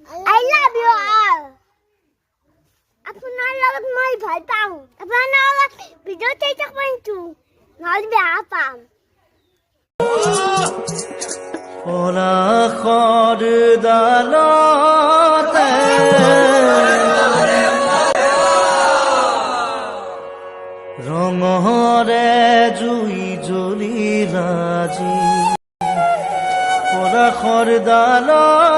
I love you all. আপনাৰ লগত মই ভাল পাওঁ আপোনাৰ লগত ভিডিঅ' চাই থাকোঁ নহ'লে বেয়া পাম পলাশৰ ডালতে ৰঙৰে জুই জ্বলিল আজি পলাশৰ ডালত